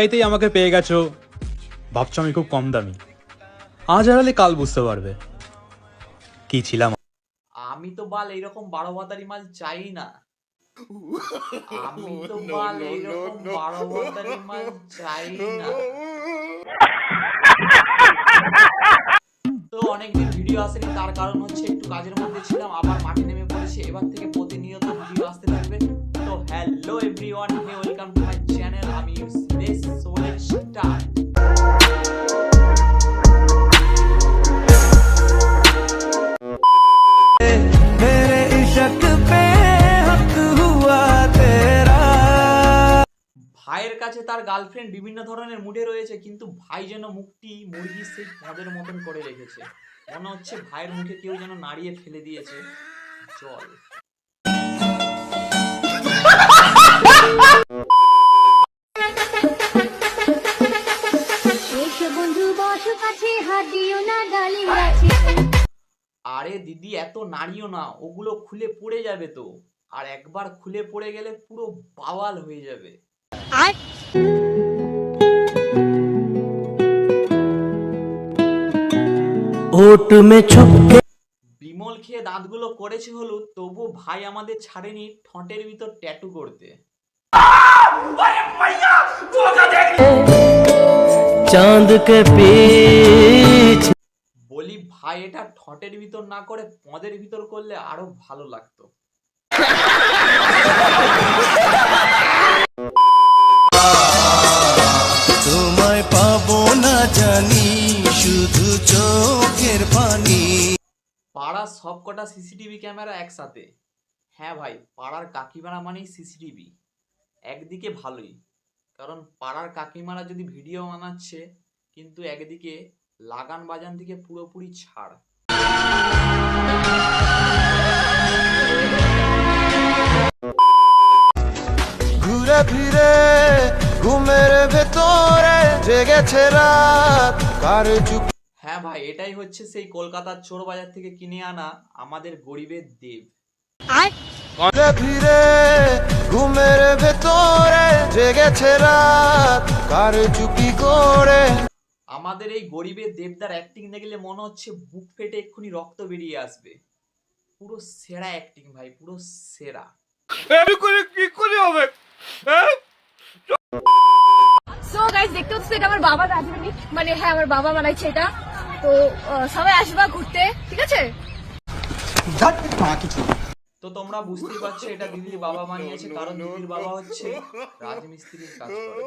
এতেই আমাকে পেয়ে গেছো, ভাবছো আমি খুব কম দামি। আজ হারালে কাল বুঝতে পারবে কি ছিলাম। আমি তো বাল এইরকম 12 ভাতারি মাল চাই না। আমি তো বাল এইরকম 12 ভাতারি মাল চাই না। তো অনেকদিন ভিডিও আসেনি, তার কারণ হচ্ছে একটু কাজের মধ্যে ছিলাম, আবার মাঠে নেমে পড়েছি। এবার থেকে প্রতিনিয়ত ভিডিও আসতে থাকবে। তো hello everyone, hey welcome to my channel. আমি সুরেশ সোলের স্টার। ভাইয়ের কাছে তার গার্লফ্রেন্ড বিভিন্ন ধরনের মুডে রয়েছে, কিন্তু ভাই যেন মুখটি মুরগির সেই মদের মতন করে রেখেছে। মনে হচ্ছে ভাইয়ের মুখে কেউ যেন নাড়িয়ে ফেলে দিয়েছে জল। আরে দিদি, এত নাড়িও না, ওগুলো খুলে পড়ে যাবে তো। আর একবার খুলে পড়ে গেলে পুরো বাওয়াল হয়ে যাবে। ओट में छुप के বিমল খেয়ে দাঁতগুলো করেছে হলুদ, তবু ভাই আমাদের ছাড়েনি ঠোঁটের ভিতর ট্যাটু করতে। चांद के पीछे বলি ভাই, এটা ঠোঁটের ভিতর না করে পদের ভিতর করলে আরো ভালো লাগতো। তোমায় পাবো না জানি, শুধু চোখের পানি। পাড়ার সবকটা সিসিটিভি ক্যামেরা একসাথে। হ্যাঁ ভাই, পাড়ার কাকিমারা মানেই সিসিটিভি। একদিকে ভালোই, কারণ পাড়ার কাকিমারা যদি ভিডিও বানাচ্ছে, কিন্তু একদিকে লাগান বাজান থেকে পুরোপুরি ছাড়। ঘুরে ফিরে ঘুমের ভেতরে জেগেছে রাত, কার চুপ। হ্যাঁ ভাই, এটাই হচ্ছে সেই কলকাতার চোর বাজার থেকে কিনে আনা আমাদের গরিবের দেব। ঘুরে ফিরে ঘুমের ভেতরে জেগেছে রাত, কার চুপি করে। আমাদের এই গরিবের দেবদার অ্যাক্টিং দেখলে মনে হচ্ছে বুক ফেটে এক্ষুনি রক্ত বেরিয়ে আসবে। পুরো সেরা অ্যাক্টিং ভাই, পুরো সেরা। সো গাইস, দেখতে হচ্ছে এটা আমার বাবা রাজধানী, মানে হ্যাঁ আমার বাবা বানাইছে এটা। তো সবাই আসবা ঘুরতে, ঠিক আছে? তো তোমরা বুঝতেই পারছো এটা দিদির বাবা বানিয়েছে, কারণ দিদির বাবা হচ্ছে রাজমিস্ত্রির কাজ করে।